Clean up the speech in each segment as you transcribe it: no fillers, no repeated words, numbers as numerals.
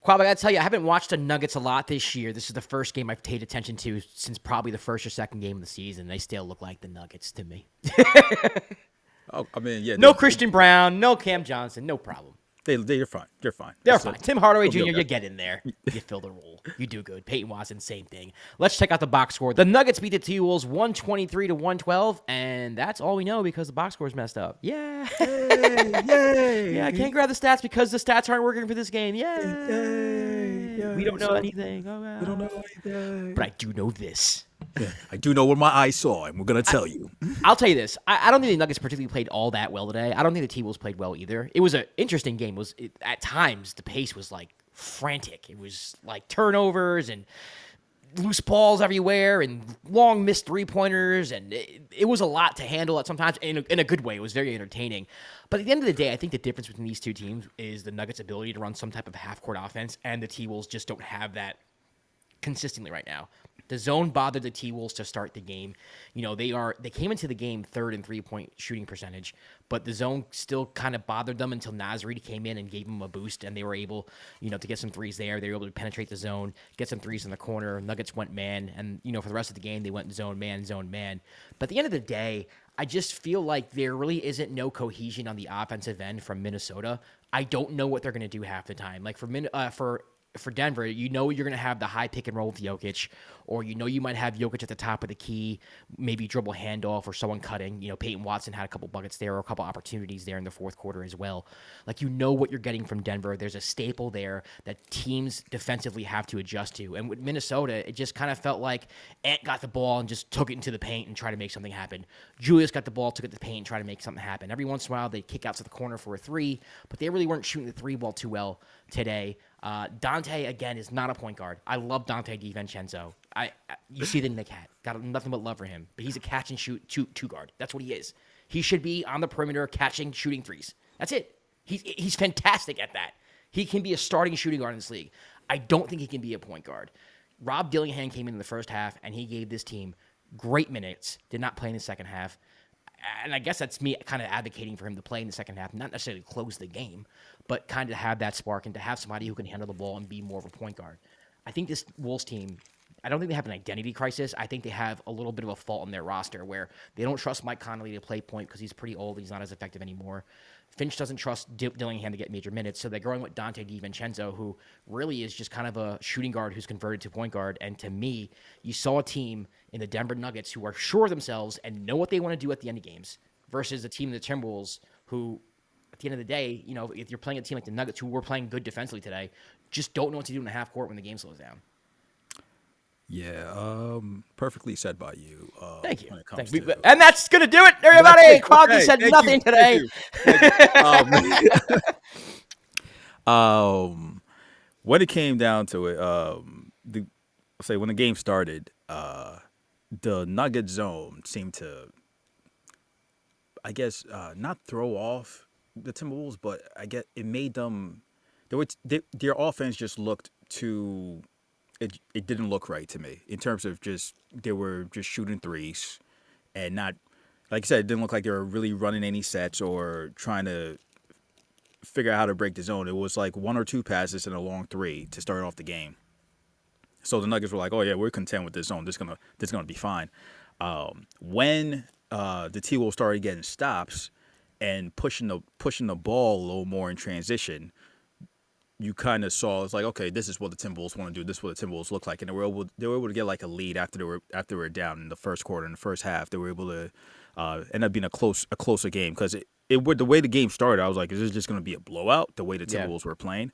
Kwab, I gotta tell you, I haven't watched the Nuggets a lot this year. This is the first game I've paid attention to since probably the first or second game of the season. They still look like the Nuggets to me. Oh, I mean, yeah, No Christian Brown, no Cam Johnson, no problem. they're fine. They're fine. They're fine. Tim Hardaway Jr., okay. you get in there. You fill the role. You do good. Peyton Watson, same thing. Let's check out the box score. The Nuggets beat the T-Wolves 123-112, and that's all we know because the box score is messed up. Yeah. Yay! Yeah, I can't grab the stats because the stats aren't working for this game. Yay! Yay! We don't know anything. Oh, We don't know anything. But I do know this. I do know what my eyes saw, and we're gonna tell you. I'll tell you this. I don't think the Nuggets particularly played all that well today. I don't think the T-Wolves played well either. It was an interesting game. At times, the pace was like frantic. It was like turnovers and loose balls everywhere and long missed three-pointers, and it was a lot to handle at sometimes in a good way. It was very entertaining. But at the end of the day, I think the difference between these two teams is the Nuggets' ability to run some type of half-court offense, and the T-Wolves just don't have that consistently right now. The zone bothered the T-Wolves to start the game. You know, they came into the game third in three-point shooting percentage, but the zone still kind of bothered them until Nasri came in and gave them a boost, and they were able, to get some threes there. They were able to penetrate the zone, get some threes in the corner. Nuggets went man, and, for the rest of the game, they went zone man. But at the end of the day, I just feel like there really isn't no cohesion on the offensive end from Minnesota. I don't know what they're going to do half the time. Like for Denver, you're going to have the high pick and roll with Jokic, or you might have Jokic at the top of the key, maybe dribble handoff or someone cutting. Peyton Watson had a couple buckets there or a couple opportunities there in the fourth quarter as well. Like, what you're getting from Denver. There's a staple there that teams defensively have to adjust to. And with Minnesota, it just kind of felt like Ant got the ball and just took it into the paint and tried to make something happen. Julius got the ball, took it to the paint and tried to make something happen. Every once in a while, they'd kick out to the corner for a three, but they really weren't shooting the three ball too well today. Dante, again, is not a point guard. I love Dante DiVincenzo. You see the Knick hat. Got nothing but love for him. But he's a catch and shoot two guard. That's what he is. He should be on the perimeter catching, shooting threes. That's it. He's fantastic at that. He can be a starting shooting guard in this league. I don't think he can be a point guard. Rob Dillingham came in the first half, and he gave this team great minutes. Did not play in the second half. And I guess that's me kind of advocating for him to play in the second half, not necessarily close the game, but kind of have that spark and to have somebody who can handle the ball and be more of a point guard. I think this Wolves team, I don't think they have an identity crisis. I think they have a little bit of a fault in their roster where they don't trust Mike Conley to play point because he's pretty old. He's not as effective anymore. Finch doesn't trust Dillingham to get major minutes, so they're going with Dante DiVincenzo, who really is just kind of a shooting guard who's converted to point guard. And to me, you saw a team in the Denver Nuggets who are sure of themselves and know what they want to do at the end of games versus a team in the Timberwolves who, at the end of the day, if you're playing a team like the Nuggets who were playing good defensively today, just don't know what to do in the half court when the game slows down. Yeah, perfectly said by you. Thank you. When it comes and that's going to do it, everybody. Kwab said nothing today. When it came down to it, when the game started, the Nugget zone seemed to, I guess, not throw off the Timberwolves, but I guess it made them. Their offense just looked too. It didn't look right to me in terms of they were just shooting threes and not, like I said, it didn't look like they were really running any sets or trying to figure out how to break the zone. It was like one or two passes and a long three to start off the game. So the Nuggets were like, "Oh yeah, we're content with this zone. This is gonna be fine." When the T-Wolves started getting stops and pushing the ball a little more in transition, you kind of saw it's like, okay, this is what the Timberwolves want to do. This is what the Timberwolves look like, and they were able to get like a lead after they were down in the first quarter. In the first half, they were able to end up being a closer game because the way the game started, I was like, is this just going to be a blowout? The way the Timberwolves were playing.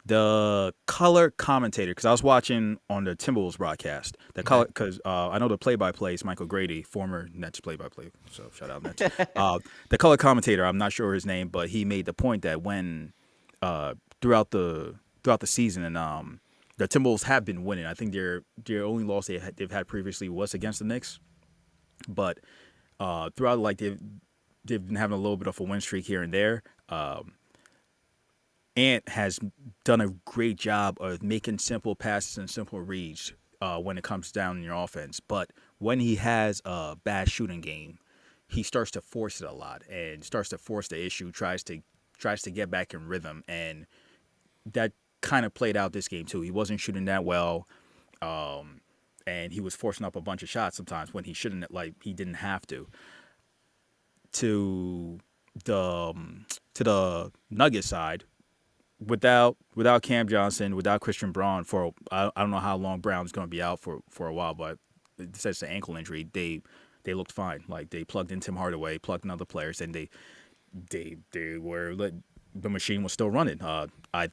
The color commentator, because I was watching on the Timberwolves broadcast, because I know the play-by-play is Michael Grady, former Nets play-by-play, so shout out Nets. The color commentator, I'm not sure his name, but he made the point that when throughout the season, and the Timberwolves have been winning. I think their only loss they've had previously was against the Knicks, but throughout, like, they've been having a little bit of a win streak here and there. Ant has done a great job of making simple passes and simple reads when it comes down in your offense. But when he has a bad shooting game, he starts to force it a lot and starts to force the issue, tries to get back in rhythm, and that kind of played out this game too. He wasn't shooting that well, and he was forcing up a bunch of shots sometimes when he shouldn't. Like he didn't have to. To the Nuggets side, without Cam Johnson, without Christian Braun for I don't know how long Brown's going to be out for a while, but it says an ankle injury. They looked fine. Like they plugged in Tim Hardaway, plugged in other players, and they were the machine was still running. I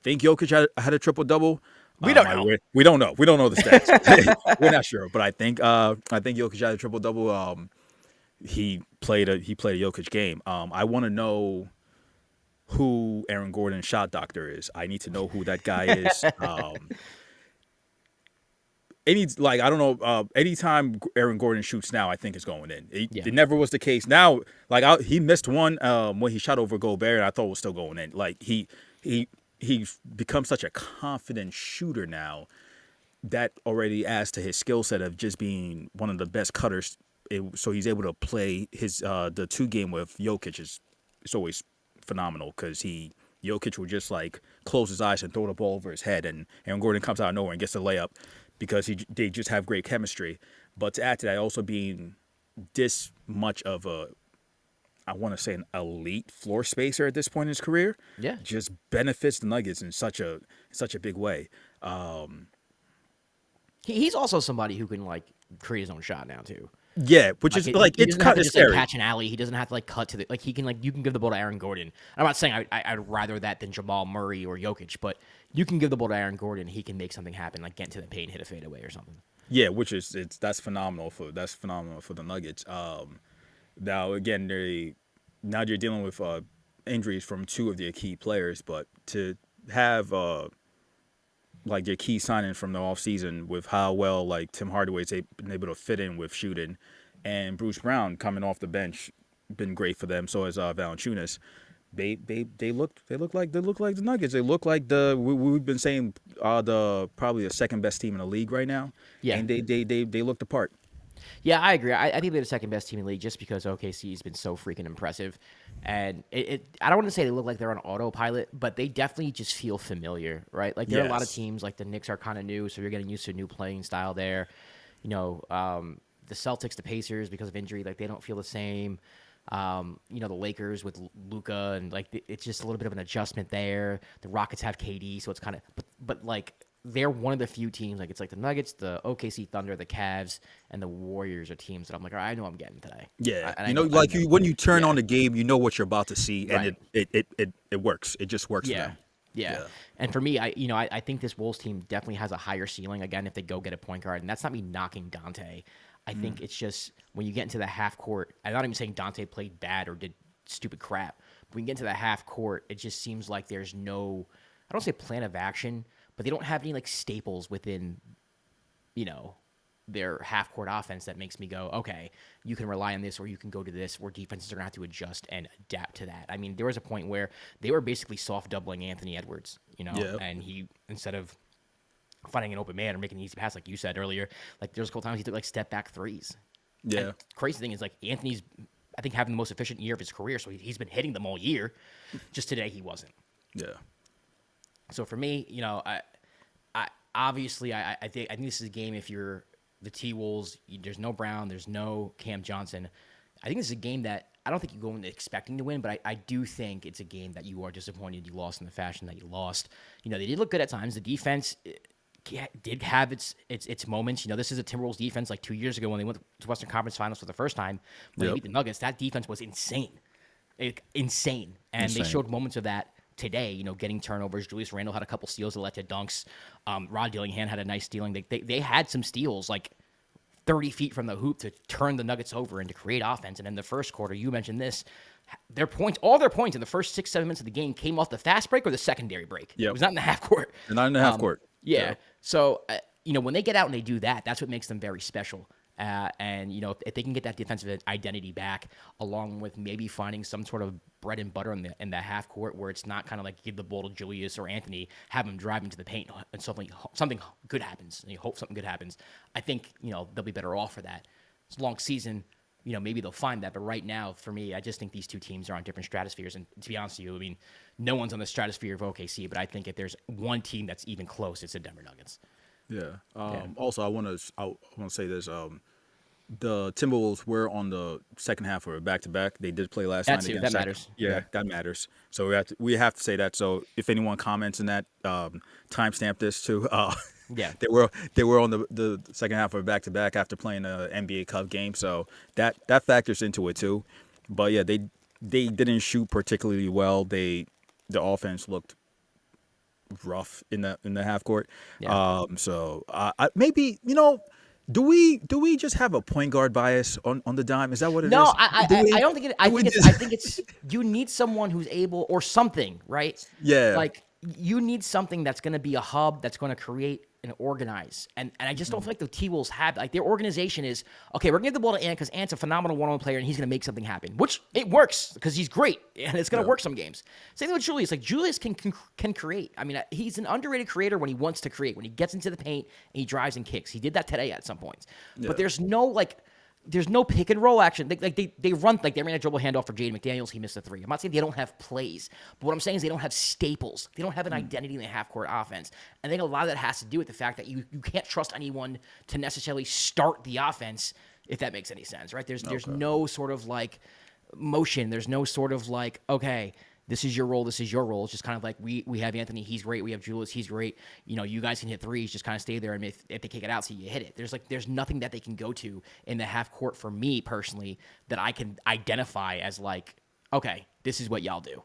think Jokic had a triple double. We don't know. We don't know. We don't know the stats. We're not sure, but I think Jokic had a triple double. He played a Jokic game. I want to know who Aaron Gordon's shot doctor is. I need to know who that guy is. I don't know. Anytime Aaron Gordon shoots now, I think it's going in. It never was the case. Now, he missed one when he shot over Gobert, and I thought it was still going in. Like he's become such a confident shooter now that already adds to his skill set of just being one of the best cutters. So he's able to play his the 2-game with Jokic it's always phenomenal because Jokic will just like close his eyes and throw the ball over his head, and Aaron Gordon comes out of nowhere and gets a layup because they just have great chemistry. But to add to that, also being this much of I want to say an elite floor spacer at this point in his career, just benefits the Nuggets in such a big way. He's also somebody who can like create his own shot now too. Yeah, which is like it's kind of scary. Catch an alley. He doesn't have to like cut to the like. He can like you can give the ball to Aaron Gordon. I'm not saying I'd rather that than Jamal Murray or Jokic, but you can give the ball to Aaron Gordon. He can make something happen, like get into the paint, hit a fadeaway or something. Yeah, which is that's phenomenal for the Nuggets. Now again, now you're dealing with injuries from 2 of their key players, but to have like their key signing from the offseason with how well like Tim Hardaway's been able to fit in with shooting, and Bruce Brown coming off the bench been great for them. So has Valanciunas. They look like the Nuggets. They look like we've been saying probably the second best team in the league right now. Yeah, and they looked the part. Yeah, I agree. I think they're the second best team in the league just because OKC has been so freaking impressive. And I don't want to say they look like they're on autopilot, but they definitely just feel familiar, right? Like there are a lot of teams, like the Knicks are kind of new, so you're getting used to a new playing style there. You know, the Celtics, the Pacers, because of injury, like they don't feel the same. You know, the Lakers with Luka, and like it's just a little bit of an adjustment there. The Rockets have KD, so it's kind of, but like they're one of the few teams, like it's like the Nuggets, the OKC Thunder, the Cavs, and the Warriors are teams that I'm like, all right, I know I'm getting today. Yeah, when you turn on the game, you know what you're about to see, and right. it works. It just works for them. Yeah. And for me, I think this Wolves team definitely has a higher ceiling, again, if they go get a point guard. And that's not me knocking Dante. I think it's just when you get into the half court, I'm not even saying Dante played bad or did stupid crap. But when you get into the half court, it just seems like there's no, I don't say plan of action, but they don't have any like staples within, their half court offense that makes me go, okay, you can rely on this, or you can go to this, where defenses are going to have to adjust and adapt to that. I mean, there was a point where they were basically soft doubling Anthony Edwards, and he, instead of finding an open man or making an easy pass, like you said earlier, like there's a couple times he took like step back threes. Yeah. And crazy thing is like Anthony's, I think, having the most efficient year of his career, so he's been hitting them all year. Just today he wasn't. Yeah. So for me, I obviously I think this is a game if you're the T-Wolves, there's no Brown, there's no Cam Johnson. I think this is a game that I don't think you go in expecting to win, but I do think it's a game that you are disappointed you lost in the fashion that you lost. They did look good at times. The defense did have its moments. This is a Timberwolves defense like 2 years ago when they went to Western Conference Finals for the first time. When they beat the Nuggets, that defense was insane. Insane. And they showed moments of that today, getting turnovers. Julius Randle had a couple steals that led to dunks. Rod Dillingham had a nice stealing. They had some steals like 30 feet from the hoop to turn the Nuggets over and to create offense. And in the first quarter, you mentioned this, all their points in the first 6-7 minutes of the game came off the fast break or the secondary break. It was not in the half court. Not in the half court. Yeah. So, when they get out and they do that, that's what makes them very special. And if they can get that defensive identity back, along with maybe finding some sort of bread and butter in the half court, where it's not kind of like give the ball to Julius or Anthony, have them drive into the paint, and something good happens. And you hope something good happens. I think they'll be better off for that. It's a long season. maybe they'll find that. But right now, for me, I just think these two teams are on different stratospheres. And to be honest with you, I mean, no one's on the stratosphere of OKC, but I think if there's one team that's even close, it's the Denver Nuggets. Yeah. Yeah. Also, I want to say this. The Timberwolves were on the second half of a back-to-back. They did play last That night too. against That Sacramento. matters. Yeah, that matters. So we have to say that. So if anyone comments in that, timestamp this too. Yeah. They were on the second half of a back-to-back after playing a NBA Cup game. So that factors into it too. But yeah, they didn't shoot particularly well. The offense looked rough in the half court. Yeah. So maybe do we just have a point guard bias on the dime? Is that what it No, is? Do I we? don't think it. Do we I just? think it's you need someone who's able or something, right? Yeah. Like you need something that's going to be a hub that's going to create and organize. And I just don't feel like the T-Wolves have like their organization is okay. We're going to give the ball to Ant because Ant's a phenomenal one-on-one player and he's going to make something happen, which it works because he's great and it's going to Yeah. work some games. Same thing with Julius. Like Julius can create. I mean, he's an underrated creator when he wants to create. When he gets into the paint and he drives and kicks. He did that today at some points. Yeah. But there's no pick and roll action. They run they ran a dribble handoff for Jaden McDaniels. He missed a three. I'm not saying they don't have plays, but what I'm saying is they don't have staples. They don't have an identity in the half court offense. I think a lot of that has to do with the fact that you can't trust anyone to necessarily start the offense, if that makes any sense, right? There's no sort of like motion. There's no sort of like, okay, this is your role, this is your role. It's just kind of like we have Anthony, he's great. We have Julius, he's great. You guys can hit threes, just kind of stay there, and if they kick it out, so you hit it. There's nothing that they can go to in the half court for me personally that I can identify as like, okay, this is what y'all do.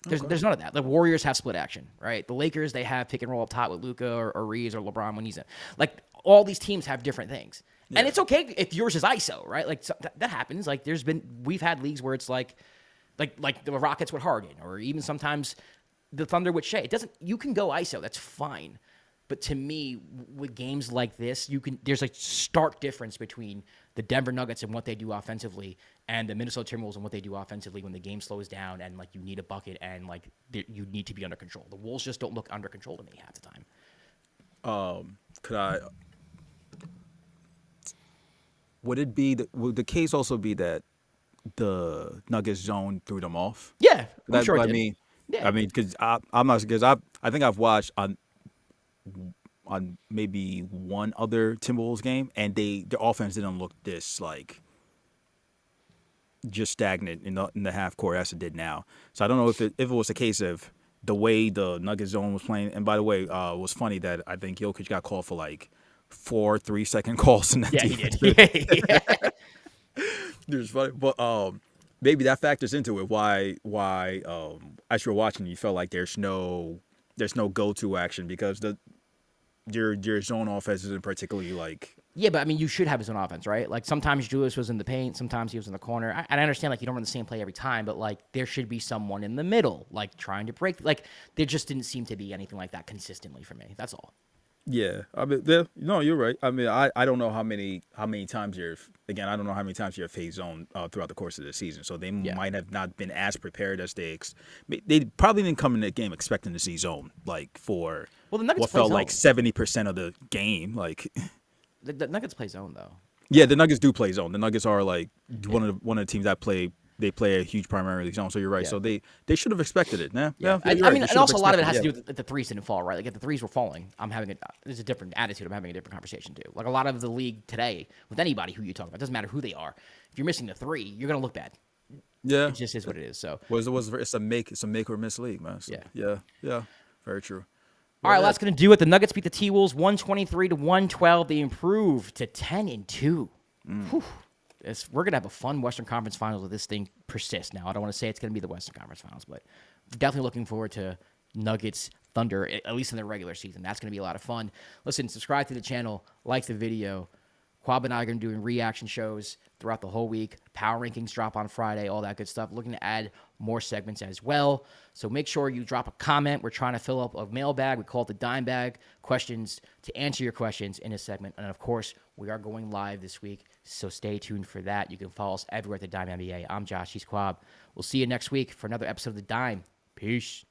There's none of that. The Warriors have split action, right? The Lakers, they have pick and roll up top with Luka or Reeves or LeBron when he's in. Like all these teams have different things. And it's okay if yours is ISO, right? Like so that happens. Like we've had leagues where it's like the Rockets with Harden, or even sometimes the Thunder with Shea. You can go ISO, that's fine. But to me, with games like this, there's a stark difference between the Denver Nuggets and what they do offensively and the Minnesota Timberwolves and what they do offensively when the game slows down and like you need a bucket and like you need to be under control. The Wolves just don't look under control to me half the time. Would the case also be that the Nuggets zone threw them off? Yeah, I'm That's sure what it I did. mean. Yeah. I mean, because I'm not because I think I've watched on maybe one other Timberwolves game, and their offense didn't look this like just stagnant in the half court as it did now. So I don't know if it was a case of the way the Nuggets zone was playing. And by the way, it was funny that I think Jokic got called for like 4 3-second calls in that Yeah, he defense. did. Yeah. It was funny, but maybe that factors into it. Why as you were watching, you felt like there's no go-to action because your zone offense isn't particularly like. Yeah, but I mean, you should have his own offense, right? Like sometimes Julius was in the paint, sometimes he was in the corner. I understand, like you don't run the same play every time, but like there should be someone in the middle, like trying to break. Like there just didn't seem to be anything like that consistently for me. That's all. Yeah, I mean, no, you're right. I mean, I don't know how many times I don't know how many times you're phase zone throughout the course of the season. So they Yeah. might have not been as prepared as they probably didn't come in the game expecting to see zone like for Well, the Nuggets what play felt zone. like 70% of the game. Like, The Nuggets play zone though. yeah, the Nuggets do play zone. The Nuggets are like one of the teams that play. They play a huge primarily zone. So you're right. Yeah. So they should have expected it. Yeah, Yeah, you're I right. mean, They and should have also a lot of it has expected to do with the threes didn't fall, right? Like if the threes were falling, there's a different attitude. I'm having a different conversation too. Like a lot of the league today, with anybody who you talk about, it doesn't matter who they are. If you're missing the three, you're gonna look bad. Yeah. It just is what it is. So, It's a make or miss league, man. So, Yeah. yeah, very true. all right, well, that's gonna do it. The Nuggets beat the T-Wolves 123-112. They improved to 10-2. Whew. We're going to have a fun Western Conference Finals if this thing persists. Now, I don't want to say it's going to be the Western Conference Finals, but definitely looking forward to Nuggets Thunder, at least in the regular season. That's going to be a lot of fun. Listen, subscribe to the channel, like the video. Kwab and I are going to be doing reaction shows throughout the whole week. Power rankings drop on Friday, all that good stuff. Looking to add more segments as well. So make sure you drop a comment. We're trying to fill up a mailbag. We call it the dime bag. Questions to answer your questions in a segment. And of course, we are going live this week. So stay tuned for that. You can follow us everywhere at the Dime NBA. I'm Josh. He's Kwab. We'll see you next week for another episode of The Dime. Peace.